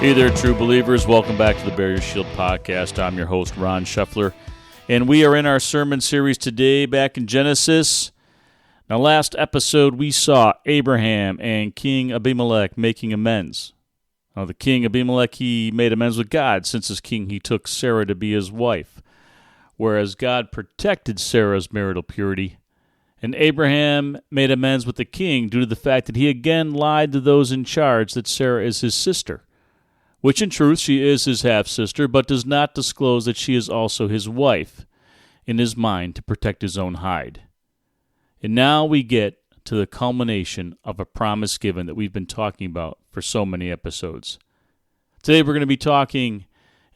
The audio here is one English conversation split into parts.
Hey there, true believers. Welcome back to the Bear Your Shield podcast. I'm your host, Ron Scheffler, and we are in our sermon series today back in Genesis. Now, last episode, we saw Abraham and King Abimelech making amends. Now, the king Abimelech, he made amends with God. Since as king, he took Sarah to be his wife, whereas God protected Sarah's marital purity. And Abraham made amends with the king due to the fact that he again lied to those in charge that Sarah is his sister, which in truth she is his half-sister, but does not disclose that she is also his wife in his mind to protect his own hide. And now we get to the culmination of a promise given that we've been talking about for so many episodes. Today we're going to be talking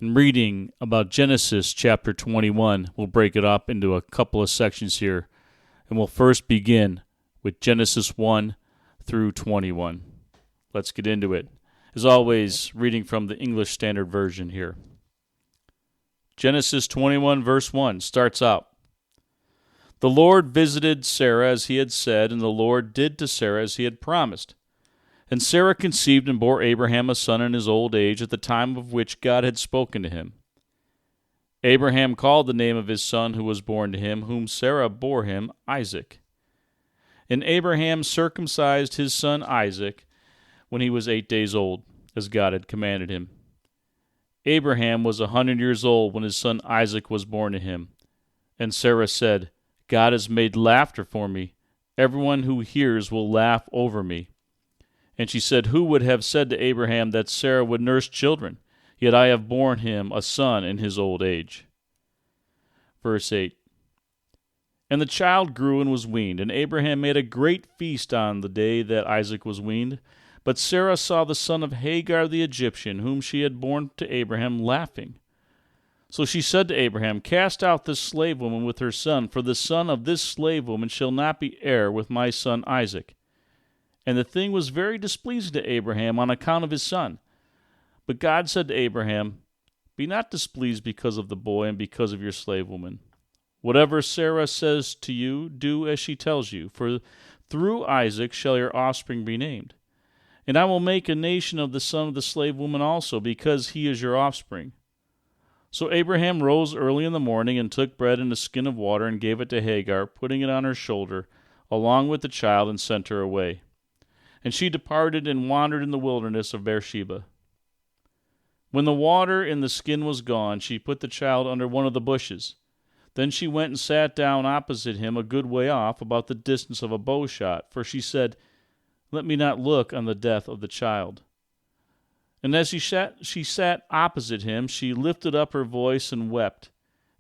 and reading about Genesis chapter 21. We'll break it up into a couple of sections here, and we'll first begin with Genesis 1 through 21. Let's get into it. As always, reading from the English Standard Version here. Genesis 21 verse 1 starts out, "The Lord visited Sarah as he had said, and the Lord did to Sarah as he had promised. And Sarah conceived and bore Abraham a son in his old age at the time of which God had spoken to him. Abraham called the name of his son who was born to him, whom Sarah bore him, Isaac. And Abraham circumcised his son Isaac when he was 8 days old, as God had commanded him. Abraham was 100 years old when his son Isaac was born to him. And Sarah said, 'God has made laughter for me. Everyone who hears will laugh over me.' And she said, 'Who would have said to Abraham that Sarah would nurse children? Yet I have borne him a son in his old age.'" Verse 8. "And the child grew and was weaned, and Abraham made a great feast on the day that Isaac was weaned. But Sarah saw the son of Hagar the Egyptian, whom she had borne to Abraham, laughing. So she said to Abraham, 'Cast out this slave woman with her son, for the son of this slave woman shall not be heir with my son Isaac.' And the thing was very displeasing to Abraham on account of his son. But God said to Abraham, 'Be not displeased because of the boy and because of your slave woman. Whatever Sarah says to you, do as she tells you, for through Isaac shall your offspring be named. And I will make a nation of the son of the slave woman also, because he is your offspring.' So Abraham rose early in the morning and took bread and a skin of water and gave it to Hagar, putting it on her shoulder, along with the child, and sent her away. And she departed and wandered in the wilderness of Beersheba. When the water in the skin was gone, she put the child under one of the bushes. Then she went and sat down opposite him a good way off, about the distance of a bow shot, for she said, 'Let me not look on the death of the child.' And as she sat opposite him, she lifted up her voice and wept.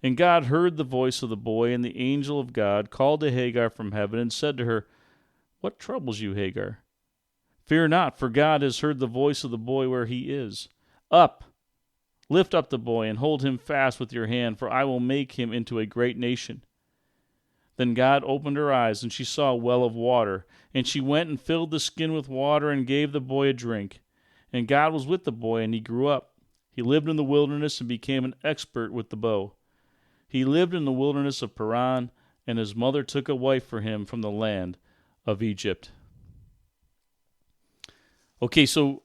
And God heard the voice of the boy, and the angel of God called to Hagar from heaven and said to her, 'What troubles you, Hagar? Fear not, for God has heard the voice of the boy where he is. Up, lift up the boy, and hold him fast with your hand, for I will make him into a great nation.' Then God opened her eyes, and she saw a well of water. And she went and filled the skin with water and gave the boy a drink. And God was with the boy, and he grew up. He lived in the wilderness and became an expert with the bow. He lived in the wilderness of Paran, and his mother took a wife for him from the land of Egypt." Okay, so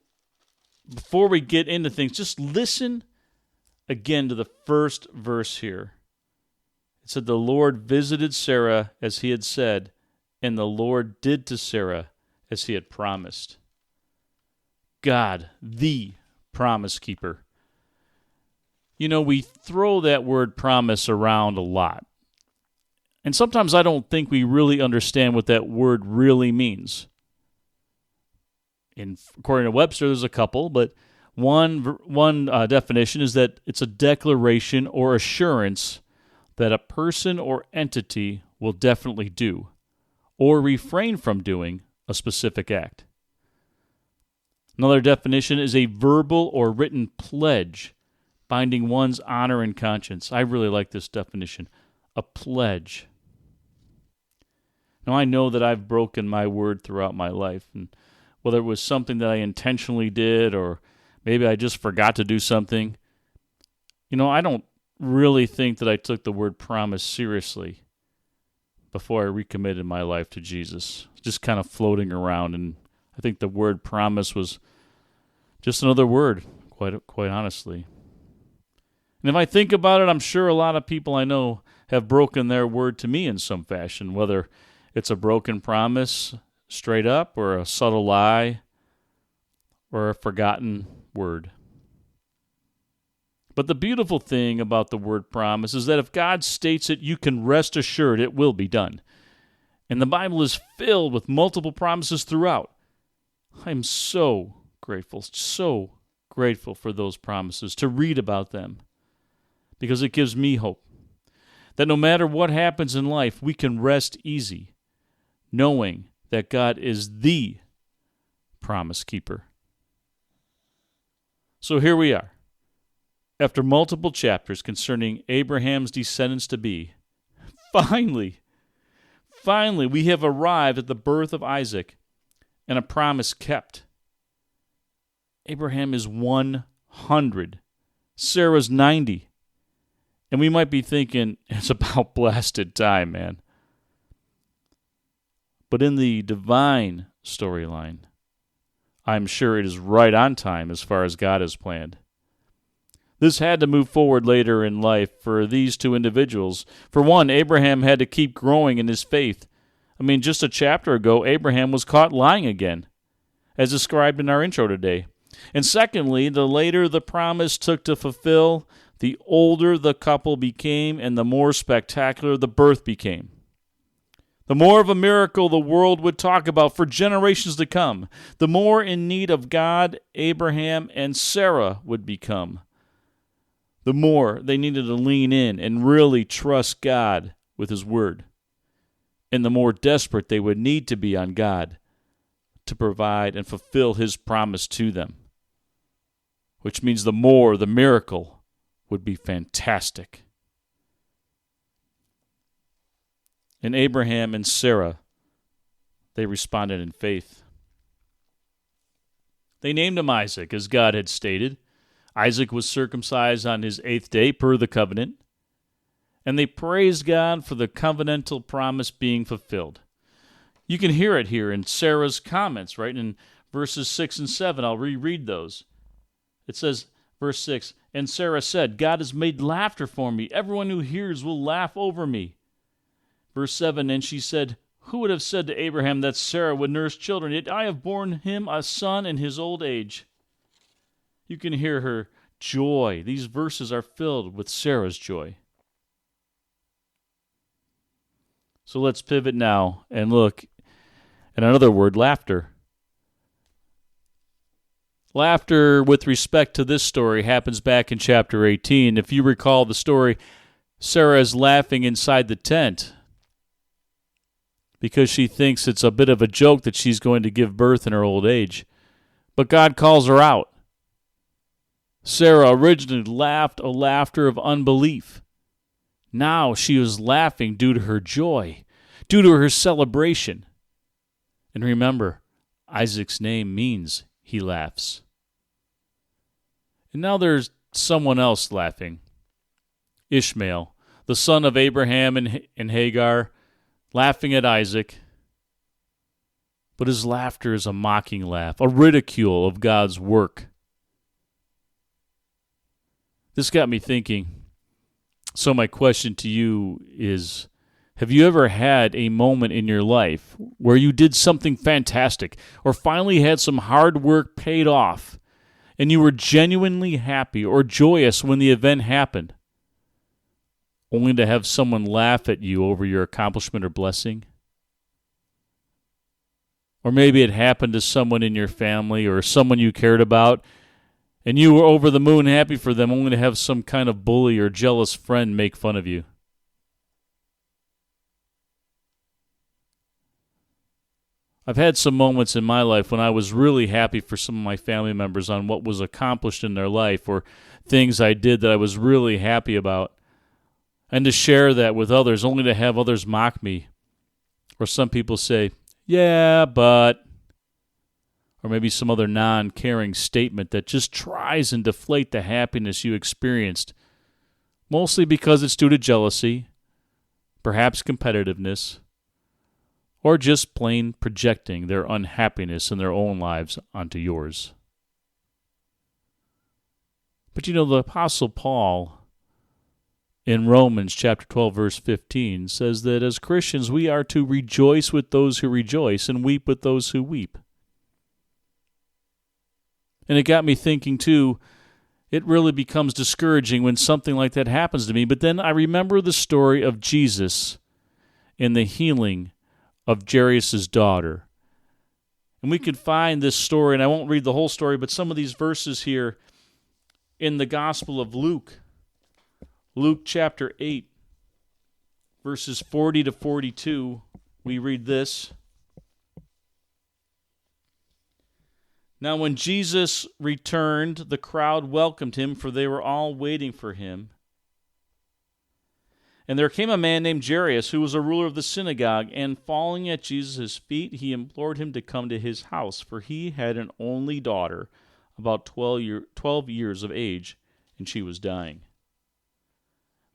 before we get into things, just listen again to the first verse here. It said, "The Lord visited Sarah as he had said, and the Lord did to Sarah as he had promised." God, the promise keeper. You know, we throw that word promise around a lot. And sometimes I don't think we really understand what that word really means. According to Webster, there's a couple, but one definition is that it's a declaration or assurance that a person or entity will definitely do or refrain from doing a specific act. Another definition is a verbal or written pledge binding one's honor and conscience. I really like this definition, a pledge. Now, I know that I've broken my word throughout my life, and whether it was something that I intentionally did or maybe I just forgot to do something, I don't really think that I took the word promise seriously before I recommitted my life to Jesus. Just kind of floating around, and I think the word promise was just another word, quite honestly. And if I think about it, I'm sure a lot of people I know have broken their word to me in some fashion, whether it's a broken promise straight up or a subtle lie or a forgotten word. But the beautiful thing about the word promise is that if God states it, you can rest assured it will be done. And the Bible is filled with multiple promises throughout. I'm so grateful for those promises, to read about them, because it gives me hope that no matter what happens in life, we can rest easy, knowing that God is the promise keeper. So here we are, after multiple chapters concerning Abraham's descendants-to-be. Finally, we have arrived at the birth of Isaac and a promise kept. Abraham is 100. Sarah's 90. And we might be thinking, it's about blasted time, man. But in the divine storyline, I'm sure it is right on time as far as God has planned. This had to move forward later in life for these two individuals. For one, Abraham had to keep growing in his faith. I mean, just a chapter ago, Abraham was caught lying again, as described in our intro today. And secondly, the later the promise took to fulfill, the older the couple became and the more spectacular the birth became. The more of a miracle the world would talk about for generations to come, the more in need of God Abraham and Sarah would become. The more they needed to lean in and really trust God with His Word. And the more desperate they would need to be on God to provide and fulfill His promise to them. Which means the more the miracle would be fantastic. And Abraham and Sarah, they responded in faith. They named him Isaac, as God had stated. Isaac was circumcised on his 8th day per the covenant. And they praised God for the covenantal promise being fulfilled. You can hear it here in Sarah's comments, right? In verses 6 and 7, I'll reread those. It says, verse 6, "And Sarah said, 'God has made laughter for me. Everyone who hears will laugh over me.' Verse 7, "And she said, 'Who would have said to Abraham that Sarah would nurse children? Yet I have borne him a son in his old age.'" You can hear her joy. These verses are filled with Sarah's joy. So let's pivot now and look at another word, laughter. Laughter with respect to this story happens back in chapter 18. If you recall the story, Sarah is laughing inside the tent because she thinks it's a bit of a joke that she's going to give birth in her old age. But God calls her out. Sarah originally laughed a laughter of unbelief. Now she was laughing due to her joy, due to her celebration. And remember, Isaac's name means he laughs. And now there's someone else laughing. Ishmael, the son of Abraham and Hagar, laughing at Isaac. But his laughter is a mocking laugh, a ridicule of God's work. This got me thinking. So my question to you is, have you ever had a moment in your life where you did something fantastic or finally had some hard work paid off and you were genuinely happy or joyous when the event happened, only to have someone laugh at you over your accomplishment or blessing? Or maybe it happened to someone in your family or someone you cared about, and you were over the moon happy for them, only to have some kind of bully or jealous friend make fun of you. I've had some moments in my life when I was really happy for some of my family members on what was accomplished in their life or things I did that I was really happy about, and to share that with others only to have others mock me. Or some people say, "Yeah, but," or maybe some other non-caring statement that just tries and deflate the happiness you experienced, mostly because it's due to jealousy, perhaps competitiveness, or just plain projecting their unhappiness in their own lives onto yours. But the Apostle Paul in Romans chapter 12, verse 15 says that as Christians we are to rejoice with those who rejoice and weep with those who weep. And it got me thinking too, it really becomes discouraging when something like that happens to me. But then I remember the story of Jesus and the healing of Jairus' daughter. And we could find this story, and I won't read the whole story, but some of these verses here in the Gospel of Luke. Luke chapter 8, verses 40 to 42, we read this. Now when Jesus returned, the crowd welcomed him, for they were all waiting for him. And there came a man named Jairus, who was a ruler of the synagogue, and falling at Jesus' feet, he implored him to come to his house, for he had an only daughter, about 12 years of age, and she was dying.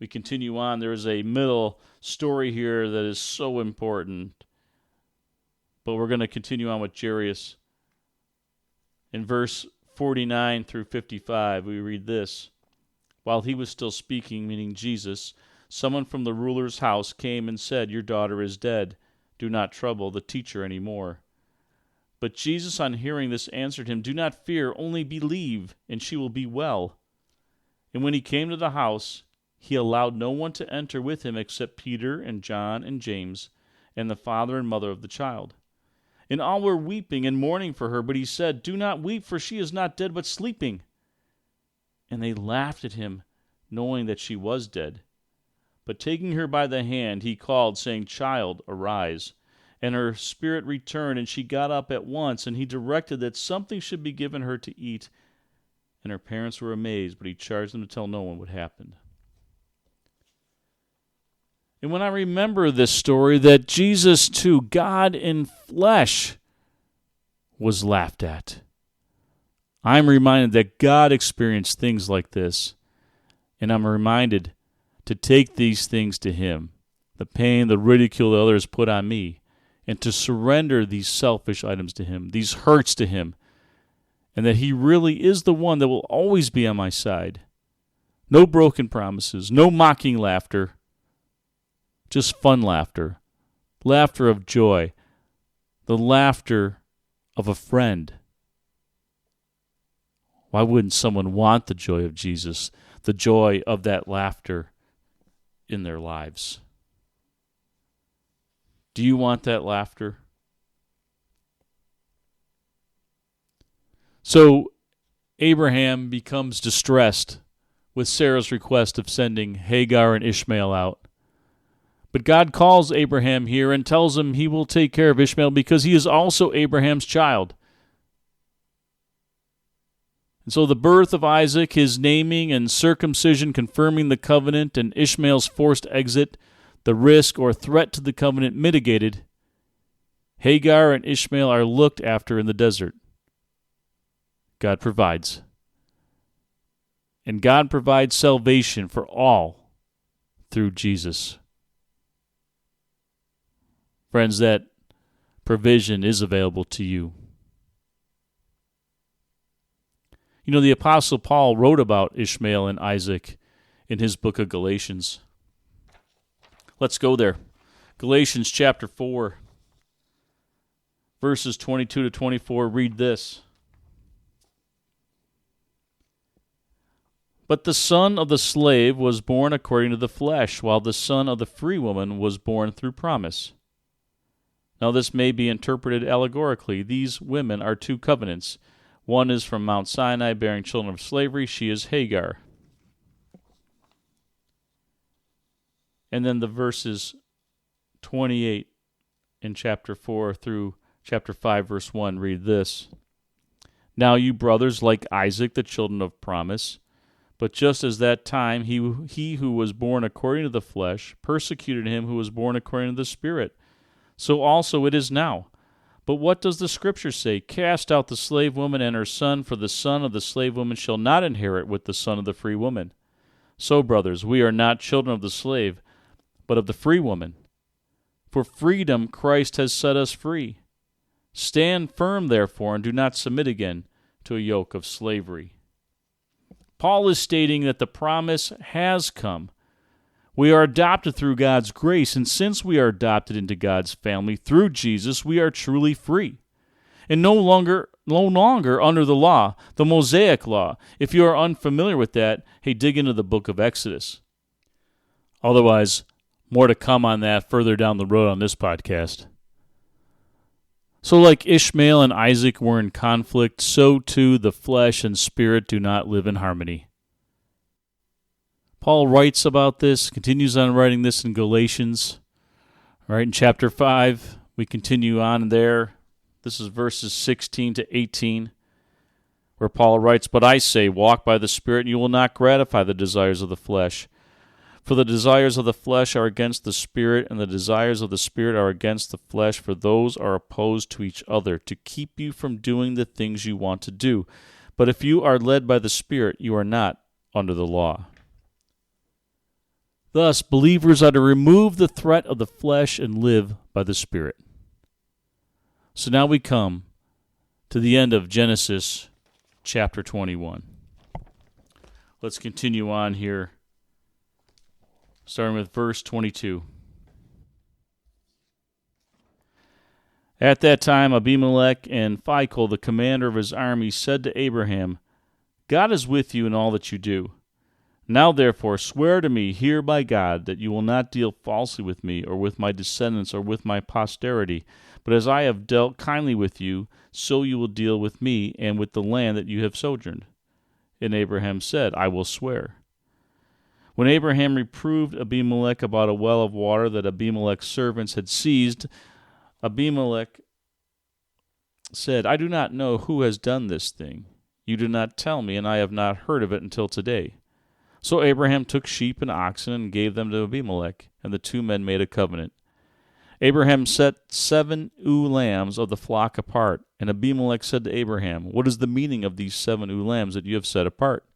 We continue on. There is a middle story here that is so important, but we're going to continue on with Jairus. In verse 49 through 55, we read this. While he was still speaking, meaning Jesus, someone from the ruler's house came and said, "Your daughter is dead. Do not trouble the teacher any more." But Jesus, on hearing this, answered him, "Do not fear, only believe, and she will be well." And when he came to the house, he allowed no one to enter with him except Peter and John and James and the father and mother of the child. And all were weeping and mourning for her, but he said, "Do not weep, for she is not dead, but sleeping." And they laughed at him, knowing that she was dead. But taking her by the hand, he called, saying, "Child, arise." And her spirit returned, and she got up at once, and he directed that something should be given her to eat. And her parents were amazed, but he charged them to tell no one what happened. And when I remember this story, that Jesus too, God in flesh, was laughed at, I'm reminded that God experienced things like this, and I'm reminded to take these things to him, the pain, the ridicule that others put on me, and to surrender these selfish items to him, these hurts to him, and that he really is the one that will always be on my side. No broken promises, no mocking laughter, just fun laughter, laughter of joy, the laughter of a friend. Why wouldn't someone want the joy of Jesus, the joy of that laughter in their lives? Do you want that laughter? So Abraham becomes distressed with Sarah's request of sending Hagar and Ishmael out. But God calls Abraham here and tells him he will take care of Ishmael because he is also Abraham's child. And so the birth of Isaac, his naming and circumcision confirming the covenant, and Ishmael's forced exit, the risk or threat to the covenant mitigated, Hagar and Ishmael are looked after in the desert. God provides. And God provides salvation for all through Jesus. Friends, that provision is available to you. The Apostle Paul wrote about Ishmael and Isaac in his book of Galatians. Let's go there. Galatians chapter 4, verses 22 to 24, read this. But the son of the slave was born according to the flesh, while the son of the free woman was born through promise. Now this may be interpreted allegorically. These women are two covenants. One is from Mount Sinai, bearing children of slavery. She is Hagar. And then the verses 28 in chapter 4 through chapter 5, verse 1, read this. Now you brothers, like Isaac, the children of promise. But just as that time he who was born according to the flesh persecuted him who was born according to the Spirit, so also it is now. But what does the Scripture say? Cast out the slave woman and her son, for the son of the slave woman shall not inherit with the son of the free woman. So, brothers, we are not children of the slave, but of the free woman. For freedom Christ has set us free. Stand firm, therefore, and do not submit again to a yoke of slavery. Paul is stating that the promise has come. We are adopted through God's grace, and since we are adopted into God's family through Jesus, we are truly free. And no longer under the law, the Mosaic law. If you are unfamiliar with that, hey, dig into the book of Exodus. Otherwise, more to come on that further down the road on this podcast. So like Ishmael and Isaac were in conflict, so too the flesh and spirit do not live in harmony. Paul writes about this, continues on writing this in Galatians. All right, in chapter 5, we continue on there. This is verses 16 to 18, where Paul writes, "But I say, walk by the Spirit, and you will not gratify the desires of the flesh. For the desires of the flesh are against the Spirit, and the desires of the Spirit are against the flesh, for those are opposed to each other, to keep you from doing the things you want to do. But if you are led by the Spirit, you are not under the law." Thus, believers are to remove the threat of the flesh and live by the Spirit. So now we come to the end of Genesis chapter 21. Let's continue on here, starting with verse 22. At that time, Abimelech and Phicol, the commander of his army, said to Abraham, "God is with you in all that you do. Now therefore swear to me here by God that you will not deal falsely with me or with my descendants or with my posterity, but as I have dealt kindly with you, so you will deal with me and with the land that you have sojourned." And Abraham said, "I will swear." When Abraham reproved Abimelech about a well of water that Abimelech's servants had seized, Abimelech said, "I do not know who has done this thing. You did not tell me, and I have not heard of it until today." So Abraham took sheep and oxen and gave them to Abimelech, and the two men made a covenant. Abraham set 7 ewe lambs of the flock apart, and Abimelech said to Abraham, "What is the meaning of these 7 ewe lambs that you have set apart?"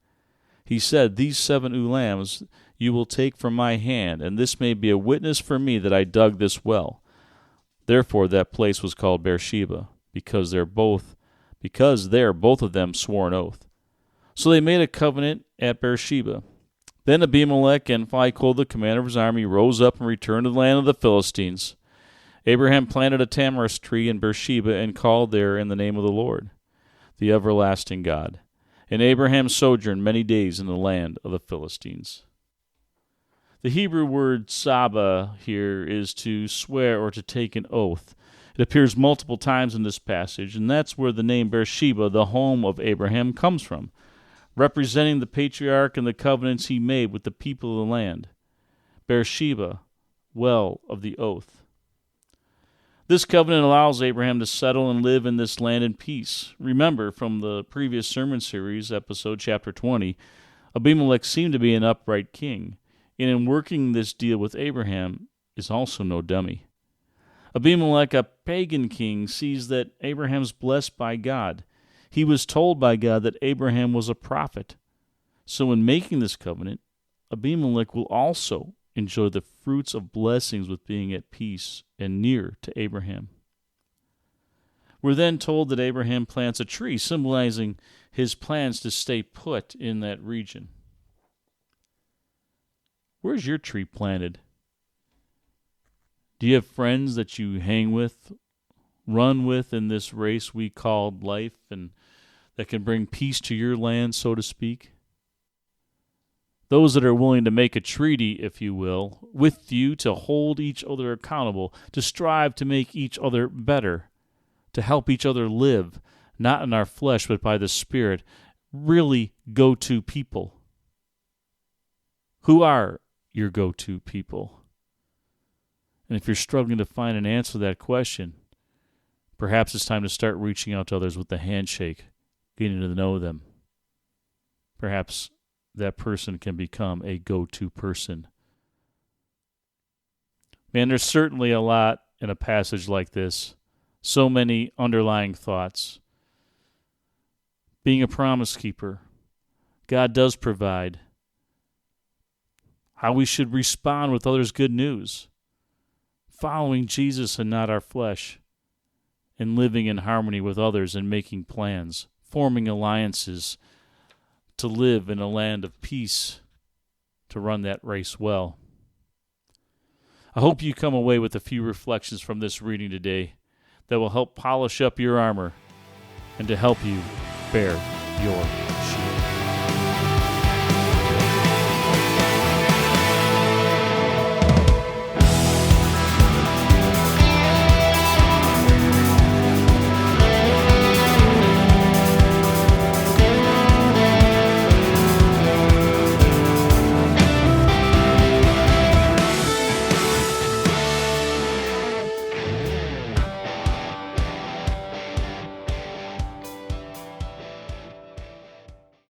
He said, "These 7 ewe lambs you will take from my hand, and this may be a witness for me that I dug this well." Therefore that place was called Beersheba, because there both of them swore an oath. So they made a covenant at Beersheba. Then Abimelech and Phicol, the commander of his army, rose up and returned to the land of the Philistines. Abraham planted a tamarisk tree in Beersheba and called there in the name of the Lord, the everlasting God. And Abraham sojourned many days in the land of the Philistines. The Hebrew word saba here is to swear or to take an oath. It appears multiple times in this passage, and that's where the name Beersheba, the home of Abraham, comes from, representing the patriarch and the covenants he made with the people of the land. Beersheba, well of the oath. This covenant allows Abraham to settle and live in this land in peace. Remember from the previous sermon series, episode chapter 20, Abimelech seemed to be an upright king, and in working this deal with Abraham is also no dummy. Abimelech, a pagan king, sees that Abraham's blessed by God. He was told by God that Abraham was a prophet. So in making this covenant, Abimelech will also enjoy the fruits of blessings with being at peace and near to Abraham. We're then told that Abraham plants a tree, symbolizing his plans to stay put in that region. Where's your tree planted? Do you have friends that you hang with, run with in this race we called life, and that can bring peace to your land, so to speak? Those that are willing to make a treaty, if you will, with you to hold each other accountable, to strive to make each other better, to help each other live, not in our flesh but by the Spirit, really go-to people. Who are your go-to people? And if you're struggling to find an answer to that question, perhaps it's time to start reaching out to others with the handshake, getting to know them. Perhaps that person can become a go-to person. Man, there's certainly a lot in a passage like this. So many underlying thoughts. Being a promise keeper, God does provide. How we should respond with others' good news. Following Jesus and not our flesh. And living in harmony with others and making plans, forming alliances, to live in a land of peace, to run that race well. I hope you come away with a few reflections from this reading today that will help polish up your armor and to help you bear your